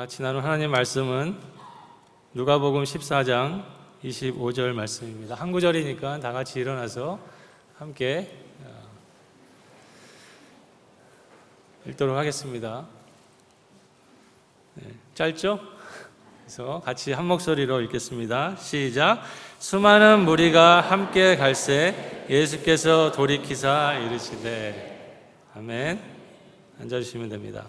같이 나눈 하나님 말씀은 누가복음 14장 25절 말씀입니다. 한 구절이니까 다 같이 일어나서 함께 읽도록 하겠습니다. 짧죠? 그래서 같이 한 목소리로 읽겠습니다. 시작. 수많은 무리가 함께 갈새 예수께서 돌이키사 이르시되. 아멘. 앉아주시면 됩니다.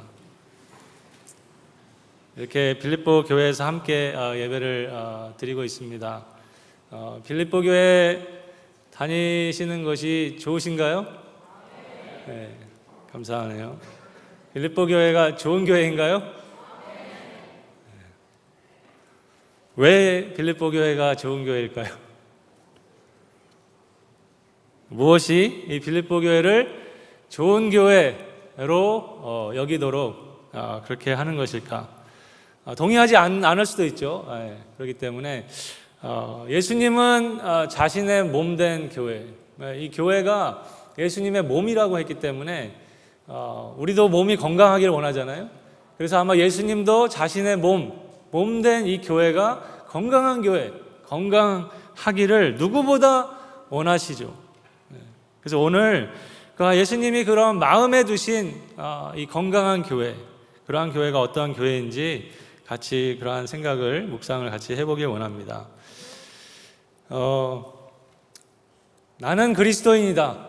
이렇게 빌립보 교회에서 함께 예배를 드리고 있습니다. 빌립보 교회 다니시는 것이 좋으신가요? 네, 감사하네요. 빌립보 교회가 좋은 교회인가요? 네. 왜 빌립보 교회가 좋은 교회일까요? 무엇이 이 빌립보 교회를 좋은 교회로 여기도록 그렇게 하는 것일까? 동의하지 않을 수도 있죠. 그렇기 때문에 예수님은 자신의 몸된 교회, 이 교회가 예수님의 몸이라고 했기 때문에 우리도 몸이 건강하기를 원하잖아요. 그래서 아마 예수님도 자신의 몸된 이 교회가 건강한 교회, 건강하기를 누구보다 원하시죠. 그래서 오늘 예수님이 그런 마음에 두신 이 건강한 교회, 그러한 교회가 어떠한 교회인지 같이 그러한 생각을, 묵상을 같이 해보길 원합니다. 나는 그리스도인이다.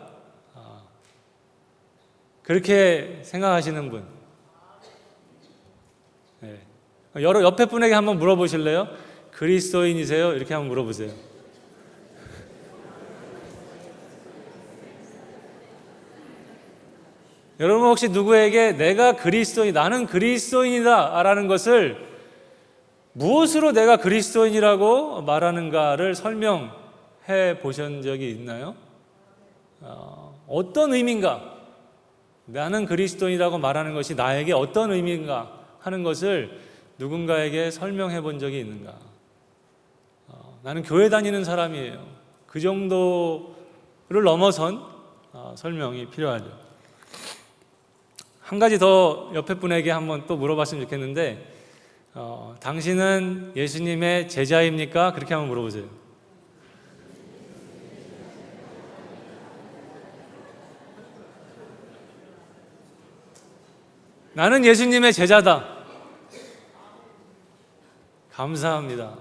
그렇게 생각하시는 분. 네. 옆에 분에게 한번 물어보실래요? 그리스도인이세요? 이렇게 한번 물어보세요. 여러분 혹시 누구에게 나는 그리스도인이다 라는 것을 무엇으로 내가 그리스도인이라고 말하는가를 설명해 보신 적이 있나요? 어떤 의미인가? 나는 그리스도인이라고 말하는 것이 나에게 어떤 의미인가 하는 것을 누군가에게 설명해 본 적이 있는가? 나는 교회 다니는 사람이에요. 그 정도를 넘어선 설명이 필요하죠. 한 가지 더 옆에 분에게 한번 또 물어봤으면 좋겠는데, 당신은 예수님의 제자입니까? 그렇게 한번 물어보세요. 나는 예수님의 제자다. 감사합니다.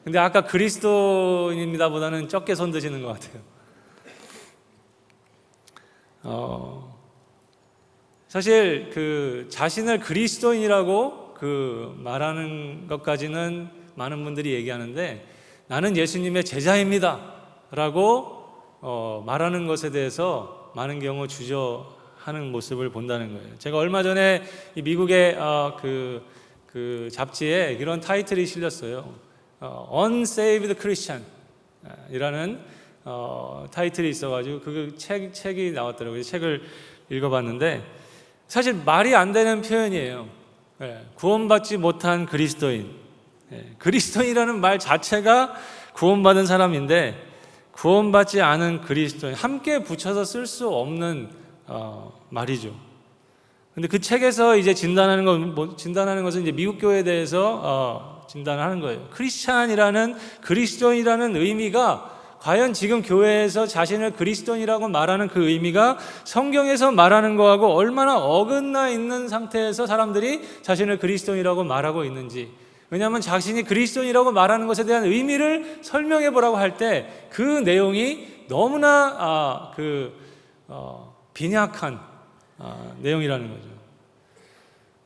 근데 아까 그리스도인입니다 보다는 적게 손 드시는 것 같아요. 사실 자신을 그리스도인이라고 말하는 것까지는 많은 분들이 얘기하는데, 나는 예수님의 제자입니다 라고 말하는 것에 대해서 많은 경우 주저하는 모습을 본다는 거예요. 제가 얼마 전에 이 미국의 그 잡지에 이런 타이틀이 실렸어요. Unsaved Christian 이라는 타이틀이 있어가지고 그 책이 나왔더라고요. 책을 읽어봤는데 사실 말이 안 되는 표현이에요. 구원받지 못한 그리스도인. 그리스도인이라는 말 자체가 구원받은 사람인데 구원받지 않은 그리스도인, 함께 붙여서 쓸 수 없는 말이죠. 근데 그 책에서 이제 진단하는 것은 이제 미국 교회에 대해서 진단하는 거예요. 그리스도인이라는 의미가 과연 지금 교회에서 자신을 그리스도인이라고 말하는 그 의미가 성경에서 말하는 거하고 얼마나 어긋나 있는 상태에서 사람들이 자신을 그리스도인이라고 말하고 있는지. 왜냐하면 자신이 그리스도인이라고 말하는 것에 대한 의미를 설명해 보라고 할 때 그 내용이 너무나 빈약한 내용이라는 거죠.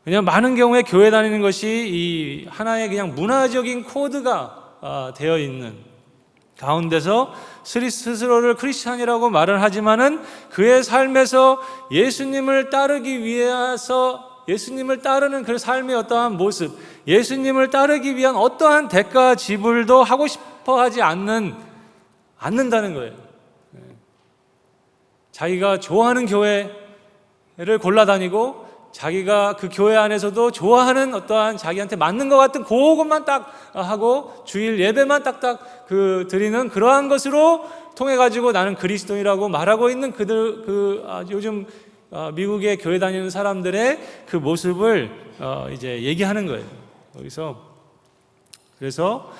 왜냐하면 많은 경우에 교회 다니는 것이 이 하나의 그냥 문화적인 코드가 되어 있는 가운데서 스스로를 크리스찬이라고 말을 하지만은 그의 삶에서 예수님을 따르기 위해서 예수님을 따르는 그 삶의 어떠한 모습, 예수님을 따르기 위한 어떠한 대가 지불도 하고 싶어 하지 않는다는 거예요. 자기가 좋아하는 교회를 골라다니고 자기가 그 교회 안에서도 좋아하는 어떠한 자기한테 맞는 것 같은 그것만 딱 하고 주일 예배만 딱딱 드리는 그러한 것으로 통해 가지고 나는 그리스도인이라고 말하고 있는 요즘 미국의 교회 다니는 사람들의 그 모습을 이제 얘기하는 거예요. 그래서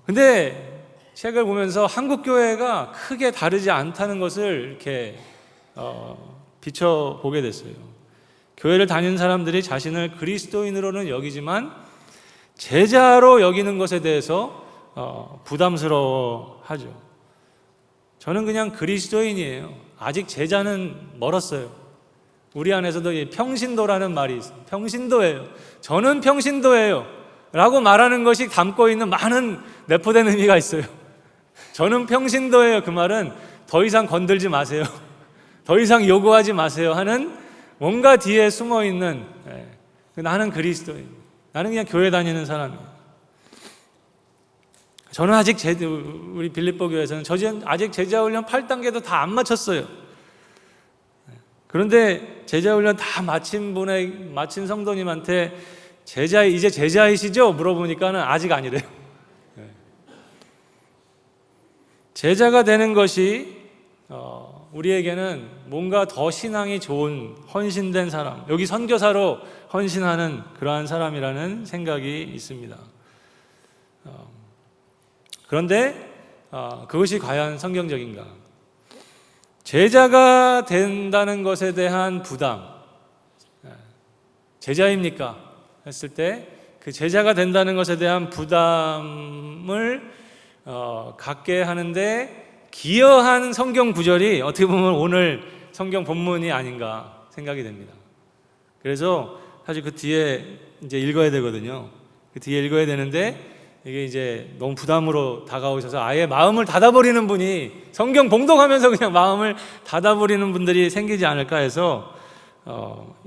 근데 책을 보면서 한국 교회가 크게 다르지 않다는 것을 이렇게 비춰보게 됐어요. 교회를 다니는 사람들이 자신을 그리스도인으로는 여기지만 제자로 여기는 것에 대해서 부담스러워하죠. 저는 그냥 그리스도인이에요. 아직 제자는 멀었어요. 우리 안에서도 이 평신도라는 말이 있어요. 평신도예요. 저는 평신도예요 라고 말하는 것이 담고 있는 많은 내포된 의미가 있어요. 저는 평신도예요. 그 말은 더 이상 건들지 마세요. 더 이상 요구하지 마세요 하는 뭔가 뒤에 숨어있는, 나는 그리스도인, 나는 그냥 교회 다니는 사람이에요. 저는 아직 우리 빌립보 교회에서는 아직 제자훈련 8단계도 다 안 마쳤어요. 그런데 제자훈련 다 마친 성도님한테 이제 제자이시죠? 물어보니까는 아직 아니래요. 제자가 되는 것이 우리에게는 뭔가 더 신앙이 좋은 헌신된 사람, 여기 선교사로 헌신하는 그러한 사람이라는 생각이 있습니다. 그런데 그것이 과연 성경적인가? 제자가 된다는 것에 대한 부담, 제자입니까? 했을 때 그 제자가 된다는 것에 대한 부담을 갖게 하는데 기여한 성경 구절이 어떻게 보면 오늘 성경 본문이 아닌가 생각이 됩니다. 그래서 사실 그 뒤에 이제 읽어야 되거든요. 그 뒤에 읽어야 되는데 이게 이제 너무 부담으로 다가오셔서 아예 마음을 닫아버리는 분이, 성경 봉독하면서 그냥 마음을 닫아버리는 분들이 생기지 않을까 해서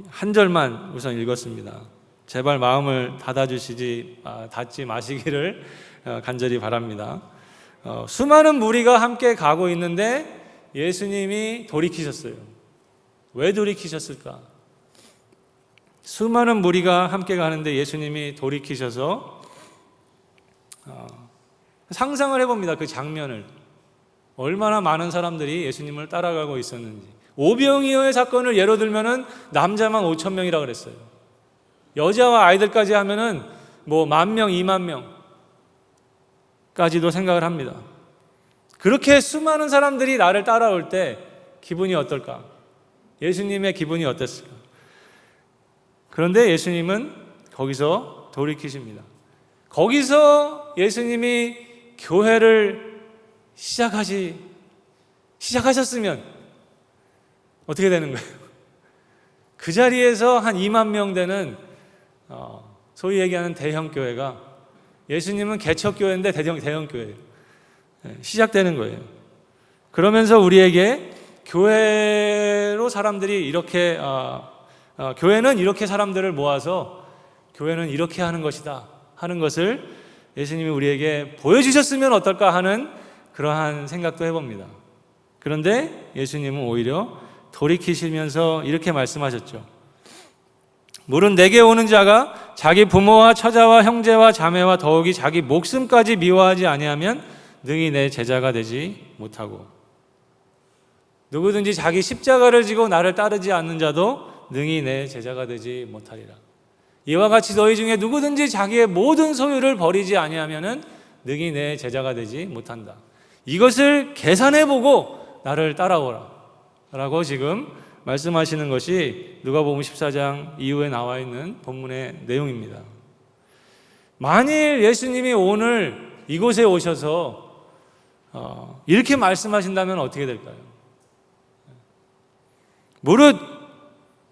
한 절만 우선 읽었습니다. 제발 마음을 닫지 마시기를 간절히 바랍니다. 수많은 무리가 함께 가고 있는데 예수님이 돌이키셨어요. 왜 돌이키셨을까? 수많은 무리가 함께 가는데 예수님이 돌이키셔서 상상을 해봅니다. 그 장면을. 얼마나 많은 사람들이 예수님을 따라가고 있었는지. 오병이어의 사건을 예로 들면은 남자만 5,000명이라 그랬어요. 여자와 아이들까지 하면은 뭐 10,000명, 20,000명까지도 생각을 합니다. 그렇게 수많은 사람들이 나를 따라올 때 기분이 어떨까? 예수님의 기분이 어땠을까? 그런데 예수님은 거기서 돌이키십니다. 거기서 예수님이 교회를 시작하셨으면 어떻게 되는 거예요? 그 자리에서 한 20,000명 되는 소위 얘기하는 대형 교회가, 예수님은 개척교회인데 대형 교회예요. 시작되는 거예요. 그러면서 우리에게 교회로 사람들이 이렇게 교회는 이렇게 사람들을 모아서 교회는 이렇게 하는 것이다 하는 것을 예수님이 우리에게 보여주셨으면 어떨까 하는 그러한 생각도 해봅니다. 그런데 예수님은 오히려 돌이키시면서 이렇게 말씀하셨죠. 물은 내게 오는 자가 자기 부모와 처자와 형제와 자매와 더욱이 자기 목숨까지 미워하지 아니하면 능히 내 제자가 되지 못하고, 누구든지 자기 십자가를 지고 나를 따르지 않는 자도 능히 내 제자가 되지 못하리라. 이와 같이 너희 중에 누구든지 자기의 모든 소유를 버리지 아니하면은 능히 내 제자가 되지 못한다. 이것을 계산해보고 나를 따라오라 라고 지금 말씀하시는 것이 누가복음 14장 이후에 나와 있는 본문의 내용입니다. 만일 예수님이 오늘 이곳에 오셔서 이렇게 말씀하신다면 어떻게 될까요? 무릇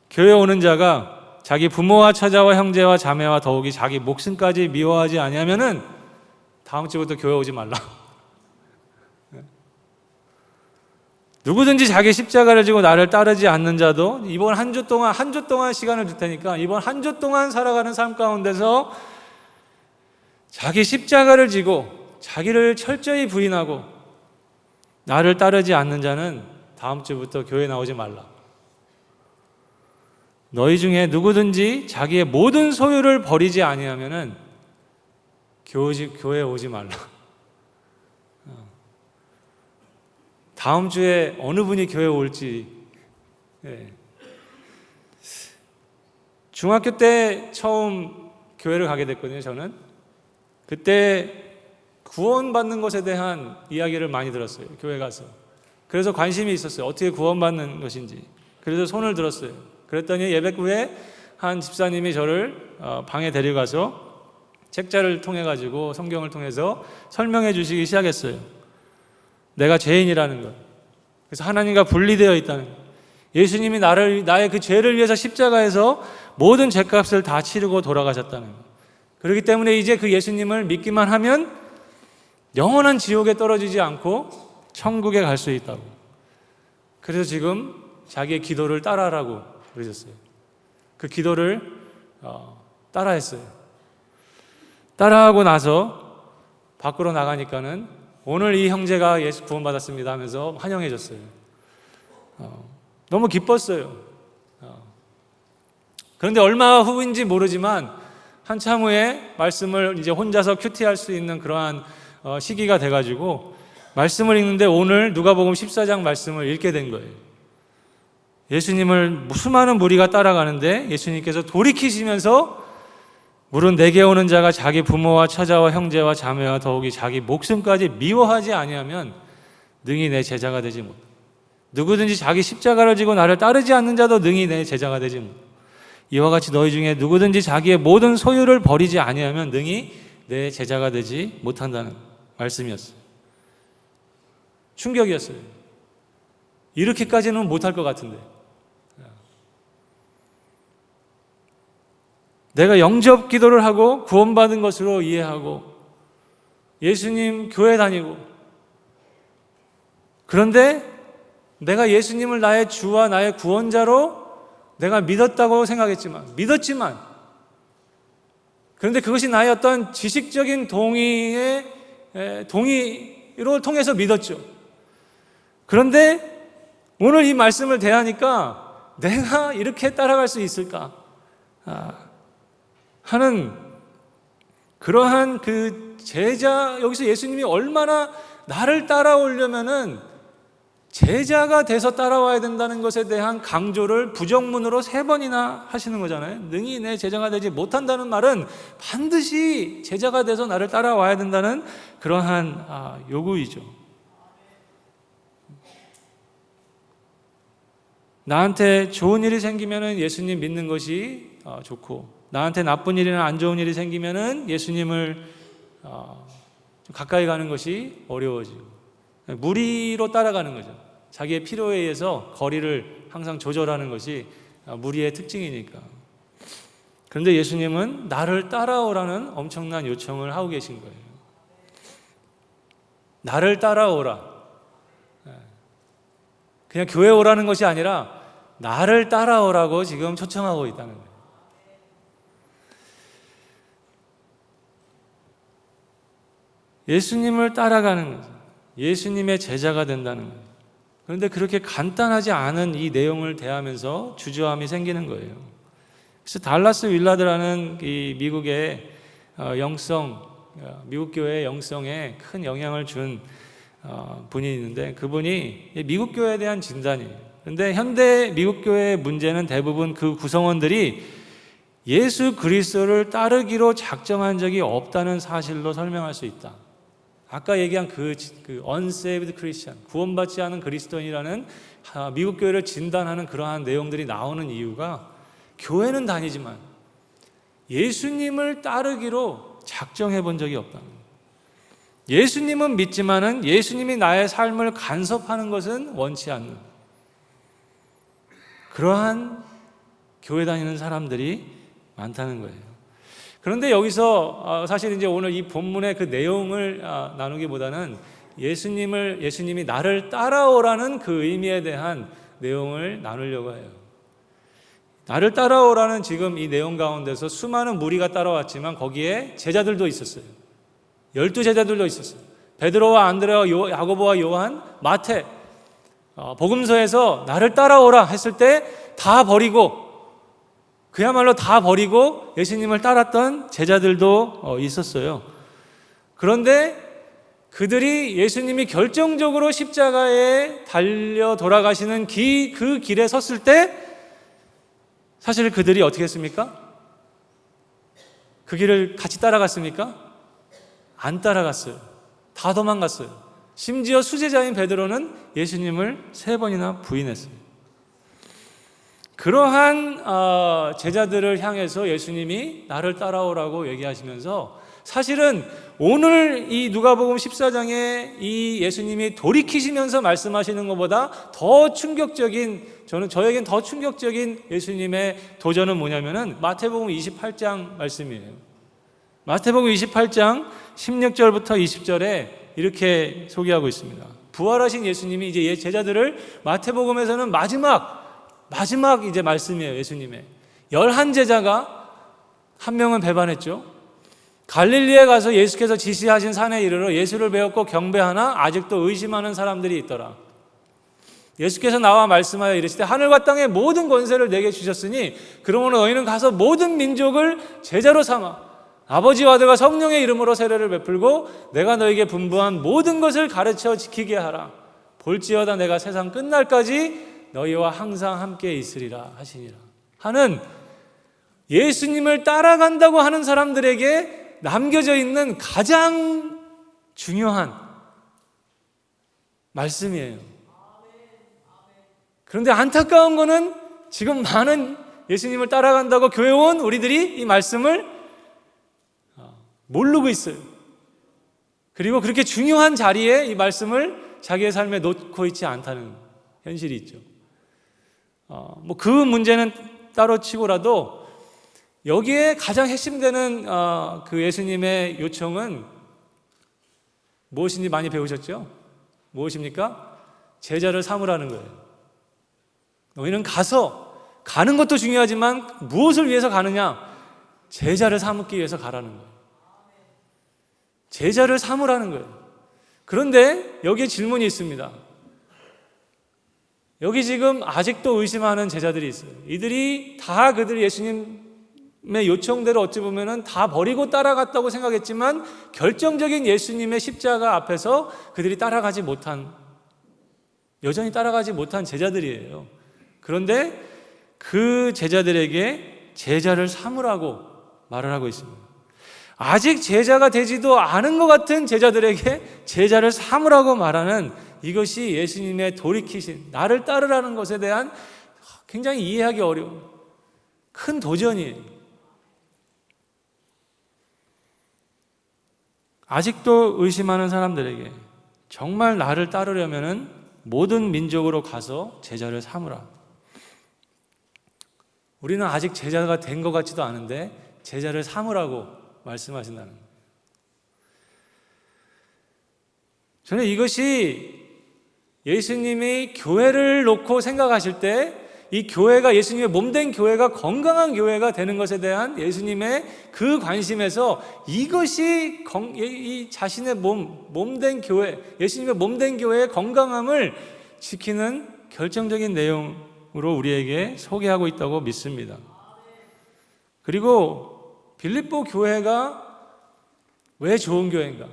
교회에 오는 자가 자기 부모와 처자와 형제와 자매와 더욱이 자기 목숨까지 미워하지 아니하면은 다음 주부터 교회 오지 말라. 누구든지 자기 십자가를 지고 나를 따르지 않는 자도, 이번 한 주 동안 시간을 줄 테니까 이번 한 주 동안 살아가는 삶 가운데서 자기 십자가를 지고 자기를 철저히 부인하고 나를 따르지 않는 자는 다음 주부터 교회 나오지 말라. 너희 중에 누구든지 자기의 모든 소유를 버리지 아니하면은 교회에 오지 말라. 다음 주에 어느 분이 교회에 올지 예. 중학교 때 처음 교회를 가게 됐거든요. 저는 그때 구원받는 것에 대한 이야기를 많이 들었어요. 교회 가서. 그래서 관심이 있었어요. 어떻게 구원받는 것인지. 그래서 손을 들었어요. 그랬더니 예배 후에 한 집사님이 저를 방에 데려가서 책자를 통해 가지고 성경을 통해서 설명해 주시기 시작했어요. 내가 죄인이라는 것. 그래서 하나님과 분리되어 있다는 것. 예수님이 나의 그 죄를 위해서 십자가에서 모든 죄값을 다 치르고 돌아가셨다는 것. 그렇기 때문에 이제 그 예수님을 믿기만 하면 영원한 지옥에 떨어지지 않고 천국에 갈 수 있다고. 그래서 지금 자기의 기도를 따라하라고 그러셨어요. 그 기도를 따라했어요. 따라하고 나서 밖으로 나가니까는 오늘 이 형제가 예수 구원받았습니다 하면서 환영해 줬어요. 너무 기뻤어요. 그런데 얼마 후인지 모르지만 한참 후에 말씀을 이제 혼자서 큐티할 수 있는 그러한 시기가 돼가지고 말씀을 읽는데 오늘 누가복음 14장 말씀을 읽게 된 거예요. 예수님을 수많은 무리가 따라가는데 예수님께서 돌이키시면서 물은 내게 오는 자가 자기 부모와 처자와 형제와 자매와 더욱이 자기 목숨까지 미워하지 아니하면 능히 내 제자가 되지 못. 누구든지 자기 십자가를 지고 나를 따르지 않는 자도 능히 내 제자가 되지 못. 이와 같이 너희 중에 누구든지 자기의 모든 소유를 버리지 아니하면 능히 내 제자가 되지 못한다는 말씀이었어요. 충격이었어요. 이렇게까지는 못할 것 같은데. 내가 영접 기도를 하고 구원받은 것으로 이해하고 예수님 교회 다니고 그런데 내가 예수님을 나의 주와 나의 구원자로 내가 믿었다고 생각했지만 믿었지만 그런데 그것이 나의 어떤 지식적인 동의로 통해서 믿었죠. 그런데 오늘 이 말씀을 대하니까 내가 이렇게 따라갈 수 있을까 하는 그러한 그 제자, 여기서 예수님이 얼마나 나를 따라오려면은 제자가 돼서 따라와야 된다는 것에 대한 강조를 부정문으로 3번이나 하시는 거잖아요. 능히 내 제자가 되지 못한다는 말은 반드시 제자가 돼서 나를 따라와야 된다는 그러한 요구이죠. 나한테 좋은 일이 생기면은 예수님 믿는 것이 좋고 나한테 나쁜 일이나 안 좋은 일이 생기면은 예수님을 좀 가까이 가는 것이 어려워지고 무리로 따라가는 거죠. 자기의 필요에 의해서 거리를 항상 조절하는 것이 무리의 특징이니까. 그런데 예수님은 나를 따라오라는 엄청난 요청을 하고 계신 거예요. 나를 따라오라. 그냥 교회 오라는 것이 아니라 나를 따라오라고 지금 초청하고 있다는 거예요. 예수님을 따라가는 거죠. 예수님의 제자가 된다는 거예요. 그런데 그렇게 간단하지 않은 이 내용을 대하면서 주저함이 생기는 거예요. 그래서 달라스 윌라드라는 이 미국의 미국 교회의 영성에 큰 영향을 준 분이 있는데 그분이 미국 교회에 대한 진단이에요. 그런데 현대 미국 교회의 문제는 대부분 그 구성원들이 예수 그리스도를 따르기로 작정한 적이 없다는 사실로 설명할 수 있다. 아까 얘기한 그 unsaved Christian, 구원받지 않은 그리스도인이라는 미국 교회를 진단하는 그러한 내용들이 나오는 이유가 교회는 다니지만 예수님을 따르기로 작정해 본 적이 없다는 거예요. 예수님은 믿지만은 예수님이 나의 삶을 간섭하는 것은 원치 않는 그러한 교회 다니는 사람들이 많다는 거예요. 그런데 여기서 사실 이제 오늘 이 본문의 그 내용을 나누기보다는 예수님이 나를 따라오라는 그 의미에 대한 내용을 나누려고 해요. 나를 따라오라는 지금 이 내용 가운데서 수많은 무리가 따라왔지만 거기에 제자들도 있었어요. 12제자들도 있었어요. 베드로와 안드레와 야고보와 요한, 마태. 복음서에서 나를 따라오라 했을 때 다 버리고 그야말로 다 버리고 예수님을 따랐던 제자들도 있었어요. 그런데 그들이 예수님이 결정적으로 십자가에 달려 돌아가시는 그 길에 섰을 때 사실 그들이 어떻게 했습니까? 그 길을 같이 따라갔습니까? 안 따라갔어요. 다 도망갔어요. 심지어 수제자인 베드로는 예수님을 3번이나 부인했어요. 그러한 제자들을 향해서 예수님이 나를 따라오라고 얘기하시면서 사실은 오늘 이 누가복음 14장에 이 예수님이 돌이키시면서 말씀하시는 것보다 더 충격적인, 저에겐 더 충격적인 예수님의 도전은 뭐냐면은 마태복음 28장 말씀이에요. 마태복음 28장 16절부터 20절에 이렇게 소개하고 있습니다. 부활하신 예수님이 이제 제자들을 마태복음에서는 마지막 이제 말씀이에요. 예수님의 11제자가 한 명은 배반했죠. 갈릴리에 가서 예수께서 지시하신 산에 이르러 예수를 배웠고 경배하나 아직도 의심하는 사람들이 있더라. 예수께서 나와 말씀하여 이르시되 하늘과 땅의 모든 권세를 내게 주셨으니 그러므로 너희는 가서 모든 민족을 제자로 삼아 아버지와 아들과 성령의 이름으로 세례를 베풀고 내가 너에게 분부한 모든 것을 가르쳐 지키게 하라. 볼지어다 내가 세상 끝날까지 너희와 항상 함께 있으리라 하시니라 하는 예수님을 따라간다고 하는 사람들에게 남겨져 있는 가장 중요한 말씀이에요. 그런데 안타까운 거는 지금 많은 예수님을 따라간다고 교회 온 우리들이 이 말씀을 모르고 있어요. 그리고 그렇게 중요한 자리에 이 말씀을 자기의 삶에 놓고 있지 않다는 현실이 있죠. 그 문제는 따로 치고라도 여기에 가장 핵심되는 그 예수님의 요청은 무엇인지 많이 배우셨죠? 무엇입니까? 제자를 삼으라는 거예요. 너희는 가는 것도 중요하지만 무엇을 위해서 가느냐? 제자를 삼기 위해서 가라는 거예요. 제자를 삼으라는 거예요. 그런데 여기에 질문이 있습니다. 여기 지금 아직도 의심하는 제자들이 있어요. 이들이 다 그들 예수님의 요청대로 어찌 보면은 다 버리고 따라갔다고 생각했지만 결정적인 예수님의 십자가 앞에서 그들이 여전히 따라가지 못한 제자들이에요. 그런데 그 제자들에게 제자를 삼으라고 말을 하고 있습니다. 아직 제자가 되지도 않은 것 같은 제자들에게 제자를 삼으라고 말하는 이것이 예수님의 돌이키신 나를 따르라는 것에 대한 굉장히 이해하기 어려운 큰 도전이에요. 아직도 의심하는 사람들에게 정말 나를 따르려면은 모든 민족으로 가서 제자를 삼으라. 우리는 아직 제자가 된 것 같지도 않은데 제자를 삼으라고 말씀하신다는 거예요. 저는 이것이 예수님이 교회를 놓고 생각하실 때 이 교회가 예수님의 몸된 교회가 건강한 교회가 되는 것에 대한 예수님의 그 관심에서 이것이 이 자신의 몸된 교회, 예수님의 몸된 교회의 건강함을 지키는 결정적인 내용으로 우리에게 소개하고 있다고 믿습니다. 그리고 빌립보 교회가 왜 좋은 교회인가?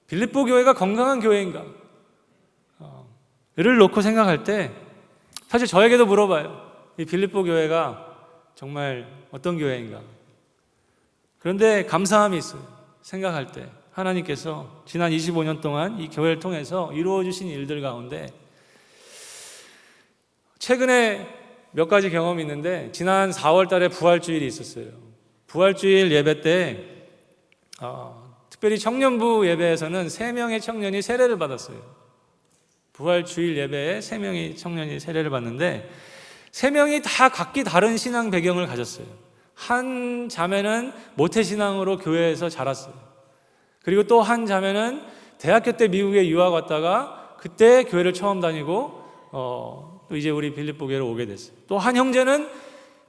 빌립보 교회가 건강한 교회인가? 를 놓고 생각할 때 사실 저에게도 물어봐요. 이 빌립보 교회가 정말 어떤 교회인가? 그런데 감사함이 있어요. 생각할 때 하나님께서 지난 25년 동안 이 교회를 통해서 이루어 주신 일들 가운데 최근에 몇 가지 경험이 있는데 지난 4월 달에 부활주일이 있었어요. 부활주일 예배 때 특별히 청년부 예배에서는 3명의 청년이 세례를 받았어요. 부활주일 예배에 3명의 청년이 세례를 받는데 3명이 다 각기 다른 신앙 배경을 가졌어요. 한 자매는 모태신앙으로 교회에서 자랐어요. 그리고 또 한 자매는 대학교 때 미국에 유학 왔다가 그때 교회를 처음 다니고 또 이제 우리 빌립보 교회로 오게 됐어요. 또 한 형제는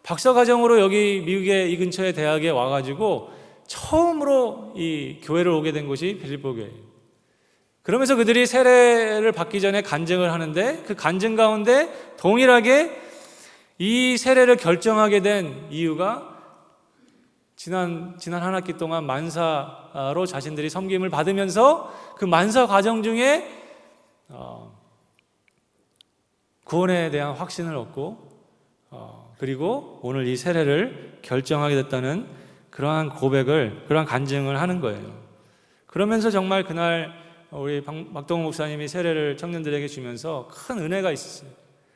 박사과정으로 여기 미국의 이 근처의 대학에 와가지고 처음으로 이 교회를 오게 된 곳이 빌립보 교회예요. 그러면서 그들이 세례를 받기 전에 간증을 하는데 그 간증 가운데 동일하게 이 세례를 결정하게 된 이유가 지난 한 학기 동안 만사로 자신들이 섬김을 받으면서 그 만사 과정 중에 구원에 대한 확신을 얻고 그리고 오늘 이 세례를 결정하게 됐다는 그러한 고백을, 그러한 간증을 하는 거예요. 그러면서 정말 그날 우리 박동호 목사님이 세례를 청년들에게 주면서 큰 은혜가 있었어요.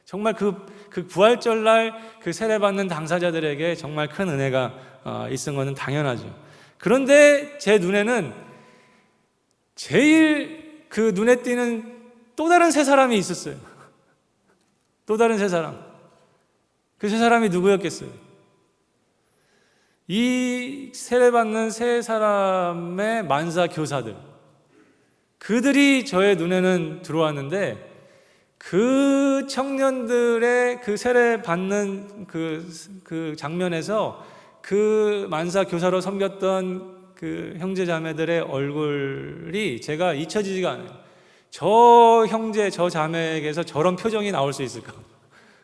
정말 그 부활절날 그 세례받는 당사자들에게 정말 큰 은혜가 있은 것은 당연하죠. 그런데 제 눈에는 제일 그 눈에 띄는 또 다른 세 사람이 있었어요. 또 다른 세 사람. 그 세 사람이 누구였겠어요? 이 세례받는 세 사람의 만사 교사들, 그들이 저의 눈에는 들어왔는데 그 청년들의 그 세례받는 그 장면에서 그 만사 교사로 섬겼던 그 형제 자매들의 얼굴이 제가 잊혀지지가 않아요. 저 형제, 저 자매에게서 저런 표정이 나올 수 있을까?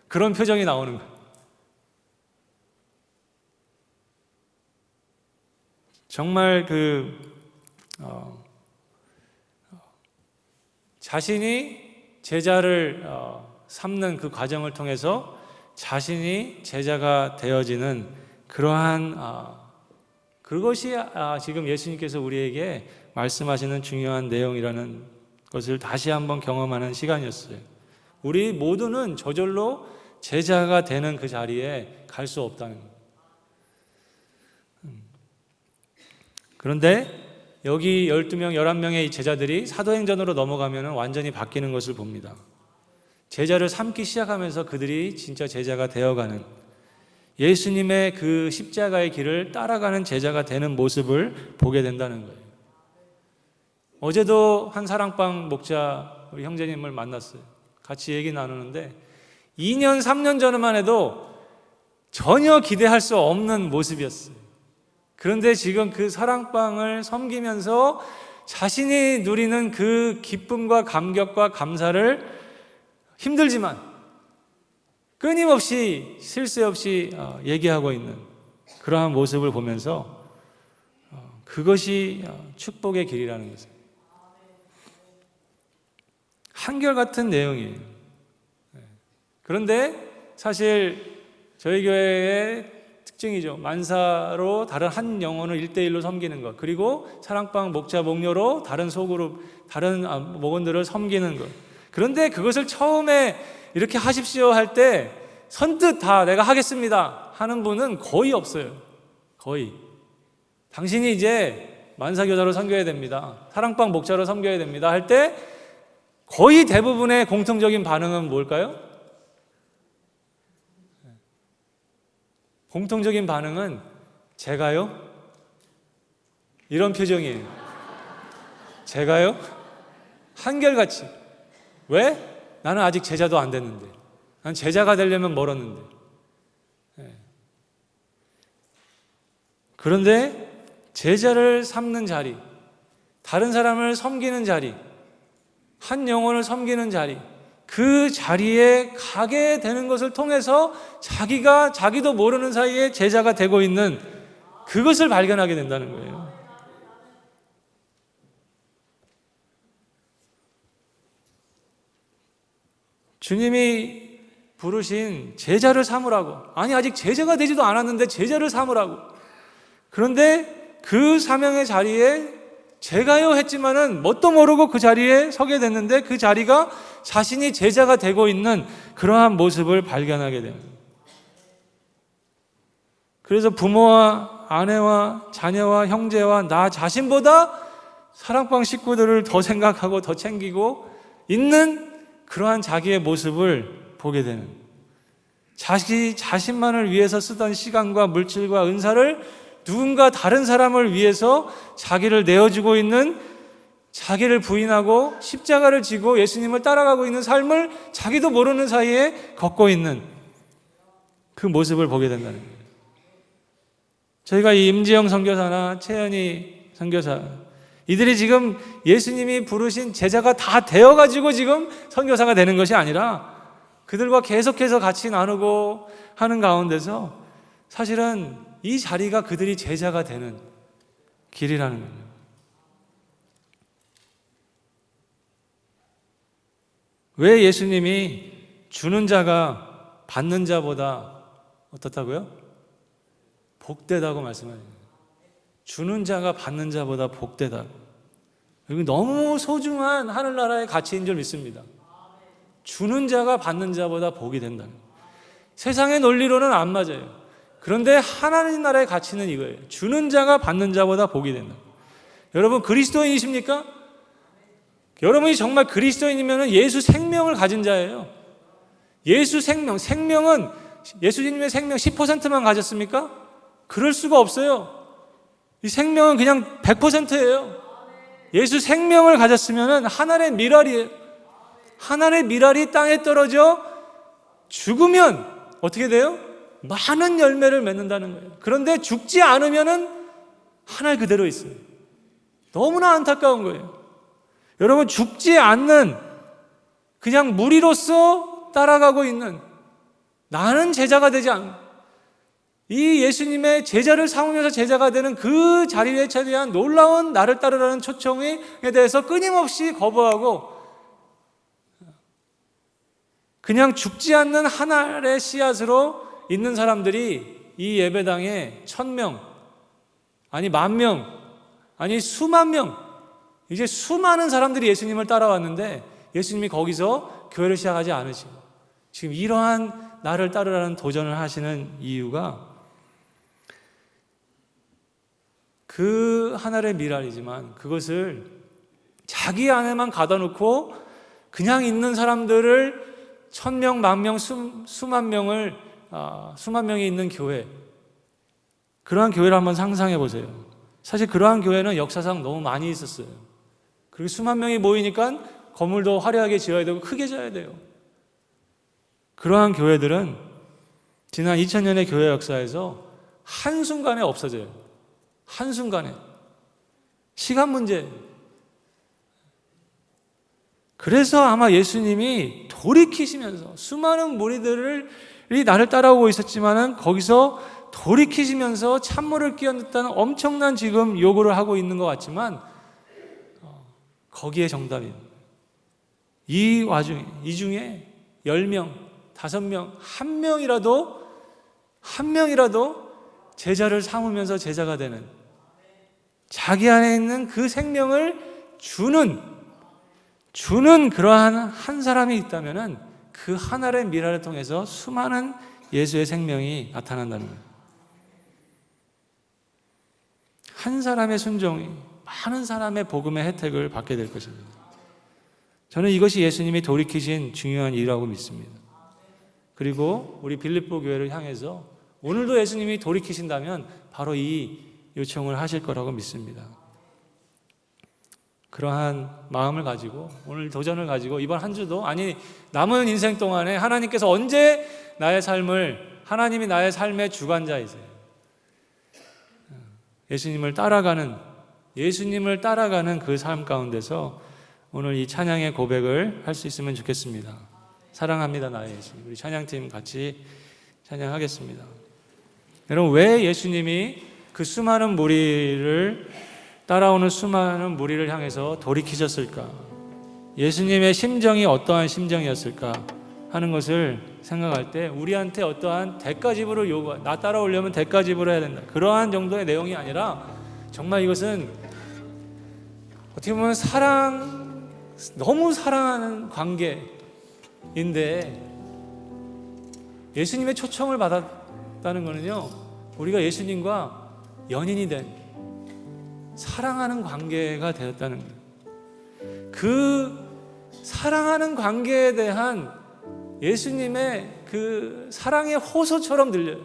그런 표정이 나오는 거예요. 정말 자신이 제자를 삼는 그 과정을 통해서 자신이 제자가 되어지는 그러한 그것이 지금 예수님께서 우리에게 말씀하시는 중요한 내용이라는 것을 다시 한번 경험하는 시간이었어요. 우리 모두는 저절로 제자가 되는 그 자리에 갈 수 없다는 거예요. 그런데 여기 12명, 11명의 제자들이 사도행전으로 넘어가면 완전히 바뀌는 것을 봅니다. 제자를 삼기 시작하면서 그들이 진짜 제자가 되어가는, 예수님의 그 십자가의 길을 따라가는 제자가 되는 모습을 보게 된다는 거예요. 어제도 한 사랑방 목자 우리 형제님을 만났어요. 같이 얘기 나누는데 2년, 3년 전만 해도 전혀 기대할 수 없는 모습이었어요. 그런데 지금 그 사랑방을 섬기면서 자신이 누리는 그 기쁨과 감격과 감사를 힘들지만 끊임없이 쉴 새 없이 얘기하고 있는 그러한 모습을 보면서 그것이 축복의 길이라는 것을, 한결같은 내용이에요. 그런데 사실 저희 교회의 특징이죠. 만사로 다른 한 영혼을 1대1로 섬기는 것, 그리고 사랑방 목자 목녀로 다른 소그룹, 다른 목원들을 섬기는 것. 그런데 그것을 처음에 이렇게 하십시오 할 때 선뜻 다 내가 하겠습니다 하는 분은 거의 없어요. 거의. 당신이 이제 만사교사로 섬겨야 됩니다, 사랑방 목자로 섬겨야 됩니다 할 때 거의 대부분의 공통적인 반응은 뭘까요? 공통적인 반응은 제가요? 이런 표정이에요. 제가요? 한결같이. 왜? 나는 아직 제자도 안 됐는데, 난 제자가 되려면 멀었는데. 그런데 제자를 삼는 자리, 다른 사람을 섬기는 자리, 한 영혼을 섬기는 자리, 그 자리에 가게 되는 것을 통해서 자기도 모르는 사이에 제자가 되고 있는 그것을 발견하게 된다는 거예요. 주님이 부르신 제자를 삼으라고. 아니, 아직 제자가 되지도 않았는데 제자를 삼으라고. 그런데 그 사명의 자리에 제가요 했지만은 뭣도 모르고 그 자리에 서게 됐는데 그 자리가 자신이 제자가 되고 있는 그러한 모습을 발견하게 됩니다. 그래서 부모와 아내와 자녀와 형제와 나 자신보다 사랑방 식구들을 더 생각하고 더 챙기고 있는 그러한 자기의 모습을 보게 되는, 자신만을 위해서 쓰던 시간과 물질과 은사를 누군가 다른 사람을 위해서 자기를 내어주고 있는, 자기를 부인하고 십자가를 지고 예수님을 따라가고 있는 삶을 자기도 모르는 사이에 걷고 있는 그 모습을 보게 된다는 거예요. 저희가 이 임지영 선교사나 최연희 선교사, 이들이 지금 예수님이 부르신 제자가 다 되어가지고 지금 선교사가 되는 것이 아니라 그들과 계속해서 같이 나누고 하는 가운데서 사실은 이 자리가 그들이 제자가 되는 길이라는 거예요. 왜 예수님이 주는 자가 받는 자보다 어떻다고요? 복되다고 말씀하십니다. 주는 자가 받는 자보다 복되다. 여기 너무 소중한 하늘나라의 가치인 줄 믿습니다. 주는 자가 받는 자보다 복이 된다는 거예요. 세상의 논리로는 안 맞아요. 그런데 하나님 나라의 가치는 이거예요. 주는 자가 받는 자보다 복이 된다. 여러분 그리스도인이십니까? 여러분이 정말 그리스도인이면 예수 생명을 가진 자예요. 예수 생명은 예수님의 생명 10%만 가졌습니까? 그럴 수가 없어요. 이 생명은 그냥 100%예요. 예수 생명을 가졌으면 하늘의 미랄이에요. 하늘의 미랄이 땅에 떨어져 죽으면 어떻게 돼요? 많은 열매를 맺는다는 거예요. 그런데 죽지 않으면 하늘 그대로 있어요. 너무나 안타까운 거예요. 여러분 죽지 않는 그냥 무리로서 따라가고 있는 나는 제자가 되지 않는 이 예수님의 제자를 삼으면서 제자가 되는 그 자리에 대한 놀라운 나를 따르라는 초청에 대해서 끊임없이 거부하고 그냥 죽지 않는 하늘의 씨앗으로 있는 사람들이 이 예배당에 1000명 아니 10,000명 아니 수만 명 이제 수많은 사람들이 예수님을 따라왔는데 예수님이 거기서 교회를 시작하지 않으시고 지금 이러한 나를 따르라는 도전을 하시는 이유가 그 하늘의 미랄이지만 그것을 자기 안에만 가둬놓고 그냥 있는 사람들을 1000명, 10,000명, 수만 명이 있는 교회 그러한 교회를 한번 상상해 보세요. 사실 그러한 교회는 역사상 너무 많이 있었어요. 그리고 수만 명이 모이니까 건물도 화려하게 지어야 되고 크게 지어야 돼요. 그러한 교회들은 지난 2000년의 교회 역사에서 한순간에 없어져요. 한순간에. 시간 문제. 그래서 아마 예수님이 돌이키시면서 수많은 무리들이 나를 따라오고 있었지만은 거기서 돌이키시면서 찬물을 끼얹었다는 엄청난 지금 요구를 하고 있는 것 같지만 거기에 정답입니다. 이 와중에 이 중에 10명, 5명, 한 명이라도 제자를 삼으면서 제자가 되는 자기 안에 있는 그 생명을 주는 그러한 한 사람이 있다면은 그 하나의 미랄을 통해서 수많은 예수의 생명이 나타난다는 거예요. 한 사람의 순종이 많은 사람의 복음의 혜택을 받게 될 것입니다. 저는 이것이 예수님이 돌이키신 중요한 일이라고 믿습니다. 그리고 우리 빌립보 교회를 향해서 오늘도 예수님이 돌이키신다면 바로 이 요청을 하실 거라고 믿습니다. 그러한 마음을 가지고 오늘 도전을 가지고 이번 한 주도 아니 남은 인생 동안에 하나님께서 언제 나의 삶을 하나님이 나의 삶의 주관자이세요. 예수님을 따라가는 그 삶 가운데서 오늘 이 찬양의 고백을 할 수 있으면 좋겠습니다. 사랑합니다 나의 예수. 우리 찬양팀 같이 찬양하겠습니다. 여러분 왜 예수님이 그 수많은 무리를 따라오는 수많은 무리를 향해서 돌이키셨을까? 예수님의 심정이 어떠한 심정이었을까 하는 것을 생각할 때 우리한테 어떠한 대가 지불을 나 따라오려면 대가 지불을 해야 된다. 그러한 정도의 내용이 아니라 정말 이것은 어떻게 보면 너무 사랑하는 관계인데 예수님의 초청을 받았다는 것은요 우리가 예수님과 연인이 된 사랑하는 관계가 되었다는 거예요. 그 사랑하는 관계에 대한 예수님의 그 사랑의 호소처럼 들려요.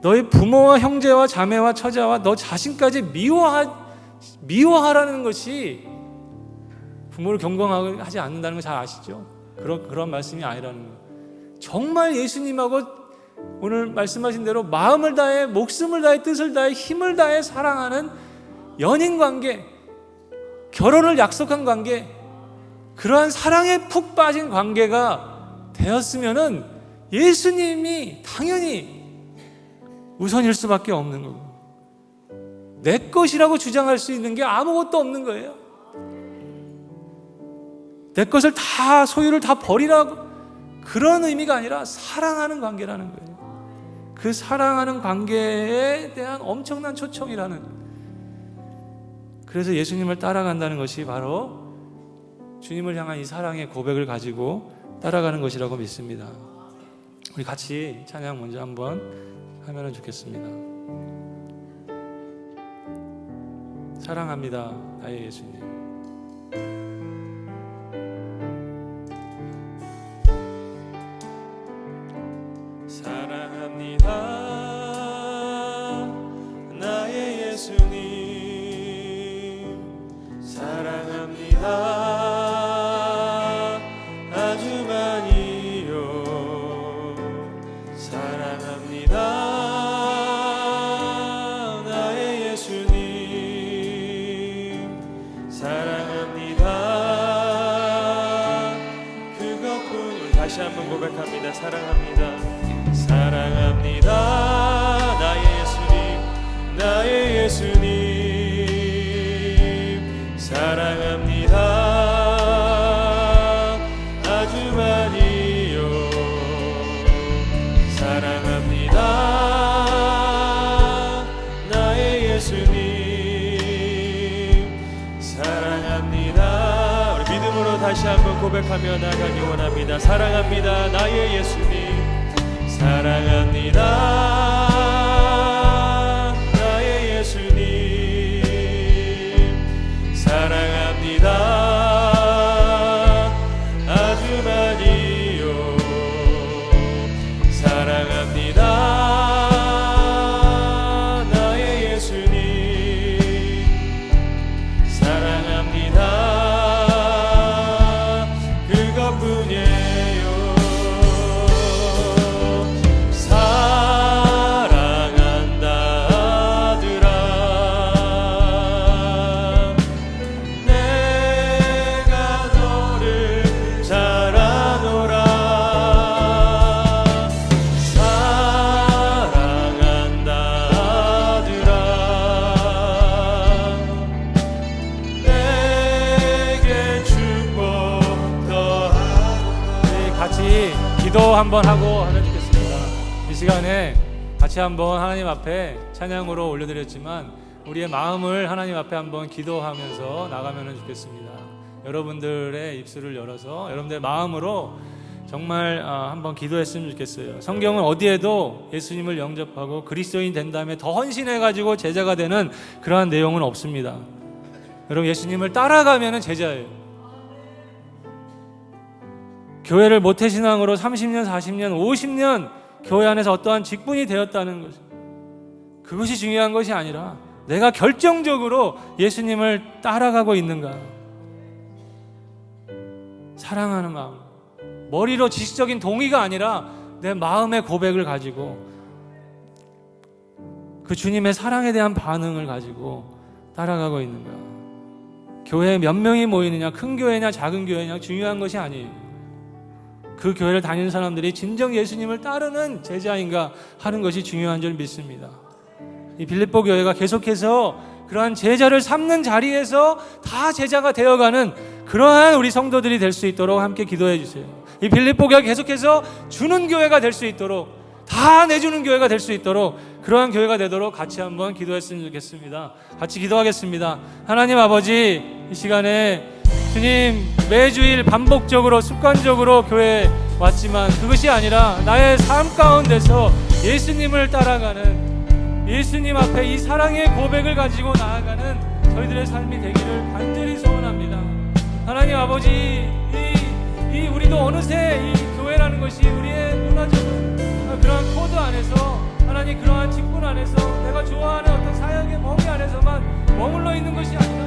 너희 부모와 형제와 자매와 처자와 너 자신까지 미워하라는 것이 부모를 경건하지 않는다는 거 잘 아시죠? 그런 말씀이 아니라는 거예요. 정말 예수님하고 오늘 말씀하신 대로 마음을 다해 목숨을 다해 뜻을 다해 힘을 다해 사랑하는 연인 관계, 결혼을 약속한 관계, 그러한 사랑에 푹 빠진 관계가 되었으면은 예수님이 당연히 우선일 수밖에 없는 거고, 내 것이라고 주장할 수 있는 게 아무것도 없는 거예요. 내 것을 다, 소유를 다 버리라고, 그런 의미가 아니라 사랑하는 관계라는 거예요. 그 사랑하는 관계에 대한 엄청난 초청이라는, 그래서 예수님을 따라간다는 것이 바로 주님을 향한 이 사랑의 고백을 가지고 따라가는 것이라고 믿습니다. 우리 같이 찬양 먼저 한번 하면 좋겠습니다. 사랑합니다, 나의 예수님. 사랑합니다, 나의 예수님. 사랑합니다, 아주 많이요. 사랑합니다, 나의 예수님. 사랑합니다, 그것뿐. 다시 한번 고백합니다. 사랑합니다, 사랑합니다, 나의 예수님. 나의 예수님. 사랑합니다, 아주 많이요. 사랑합니다, 나의 예수님. 사랑합니다. 우리 믿음으로 다시 한번 고백하며 나가기 원합니다. 사랑합니다, 나의 예수님. 사랑합니다, 나의 예수님. 사랑합니다, 아주 많이요. 사랑합니다, 나의 예수님. 사랑합니다, 그것뿐이에요. 사랑한다 아들아, 내가 너를 잘 아노라. 사랑한다 아들아, 내게 축복 더하노라. 우리 같이 기도 한번 하고 하면 좋겠습니다. 이 시간에 같이 한번 하나님 앞에 찬양으로 올려드렸지만 우리의 마음을 하나님 앞에 한번 기도하면서 나가면 좋겠습니다. 여러분들의 입술을 열어서 여러분들의 마음으로 정말 한번 기도했으면 좋겠어요. 성경은 어디에도 예수님을 영접하고 그리스도인 된 다음에 더 헌신해가지고 제자가 되는 그러한 내용은 없습니다. 여러분, 예수님을 따라가면 제자예요. 교회를 모태신앙으로 30년, 40년, 50년 교회 안에서 어떠한 직분이 되었다는 것, 그것이 중요한 것이 아니라 내가 결정적으로 예수님을 따라가고 있는가. 사랑하는 마음, 머리로 지식적인 동의가 아니라 내 마음의 고백을 가지고 그 주님의 사랑에 대한 반응을 가지고 따라가고 있는가. 교회에 몇 명이 모이느냐, 큰 교회냐 작은 교회냐 중요한 것이 아니에요. 그 교회를 다니는 사람들이 진정 예수님을 따르는 제자인가 하는 것이 중요한 줄 믿습니다. 이 빌립보 교회가 계속해서 그러한 제자를 삼는 자리에서 다 제자가 되어가는 그러한 우리 성도들이 될 수 있도록 함께 기도해 주세요. 이 빌립보 교회가 계속해서 주는 교회가 될 수 있도록, 다 내주는 교회가 될 수 있도록, 그러한 교회가 되도록 같이 한번 기도했으면 좋겠습니다. 같이 기도하겠습니다. 하나님 아버지, 이 시간에 주님, 매주일 반복적으로 습관적으로 교회에 왔지만 그것이 아니라 나의 삶 가운데서 예수님을 따라가는, 예수님 앞에 이 사랑의 고백을 가지고 나아가는 저희들의 삶이 되기를 간절히 소원합니다. 하나님 아버지, 이 우리도 어느새 이 교회라는 것이 우리의 문화적인 그러한 코드 안에서, 하나님 그러한 직분 안에서, 내가 좋아하는 어떤 사역의 범위 안에서만 머물러 있는 것이 아니라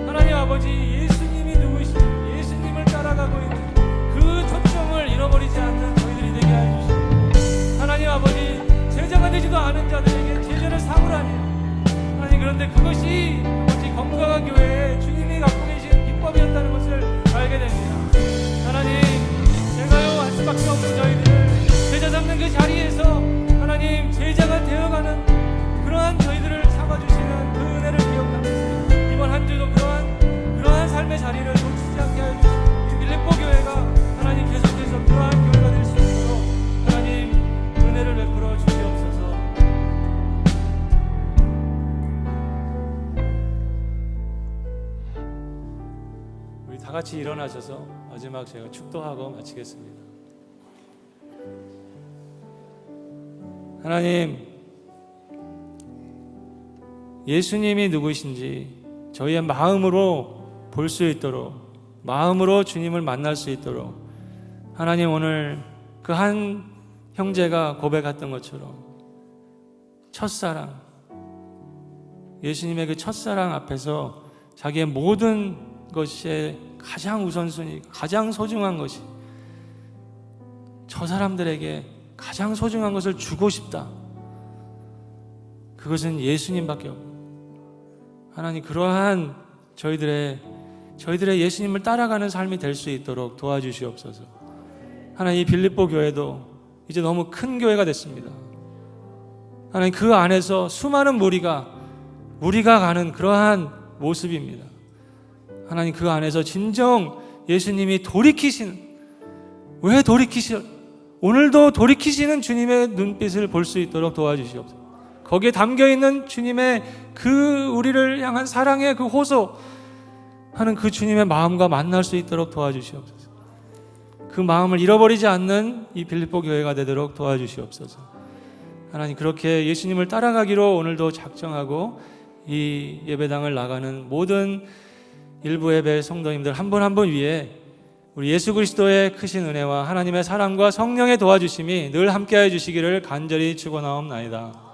하나님 아버지, 예수님이 누구시고 예수님을 따라가고 있는 그 초점을 잃어버리지 않는 저희들이 되게 해주시고, 하나님 아버지, 제자가 되지도 않은 자들에게 제자를 삼으라니, 하나님, 그런데 그것이 아버지 건강한 교회에 주님이 갖고 계신 비법이었다는 것을 알게 됩니다. 하나님, 제가요 할 수밖에 없는 저희들을 제자 잡는 그 자리에서 하나님 하나님 제자가 되어가는 그러한 저희들을 참아주시는 그 은혜를 기억하면서 이번 한 주도 그러한 삶의 자리를 놓치지 않게 하여 주시고 이 빌립보 교회가 하나님 계속해서 그러한 교회가 될 수 있도록 하나님 은혜를 베풀어 주시옵소서. 우리 다 같이 일어나셔서 마지막 제가 축도하고 마치겠습니다. 하나님, 예수님이 누구신지 저희의 마음으로 볼 수 있도록, 마음으로 주님을 만날 수 있도록 하나님 오늘 그 한 형제가 고백했던 것처럼 첫사랑, 예수님의 그 첫사랑 앞에서 자기의 모든 것이 가장 우선순위, 가장 소중한 것이 저 사람들에게 가장 소중한 것을 주고 싶다. 그것은 예수님밖에 없고 하나님 그러한 저희들의 예수님을 따라가는 삶이 될 수 있도록 도와주시옵소서. 하나님 이 빌립보 교회도 이제 너무 큰 교회가 됐습니다. 하나님 그 안에서 수많은 무리가 가는 그러한 모습입니다. 하나님 그 안에서 진정 예수님이 오늘도 돌이키시는 주님의 눈빛을 볼 수 있도록 도와주시옵소서. 거기에 담겨있는 주님의 그 우리를 향한 사랑의 그 호소하는 그 주님의 마음과 만날 수 있도록 도와주시옵소서. 그 마음을 잃어버리지 않는 이 빌립보 교회가 되도록 도와주시옵소서. 하나님 그렇게 예수님을 따라가기로 오늘도 작정하고 이 예배당을 나가는 모든 일부 예배 성도님들 한 분 한 분 위에 우리 예수 그리스도의 크신 은혜와 하나님의 사랑과 성령의 도와주심이 늘 함께하여 주시기를 간절히 축원하옵나이다.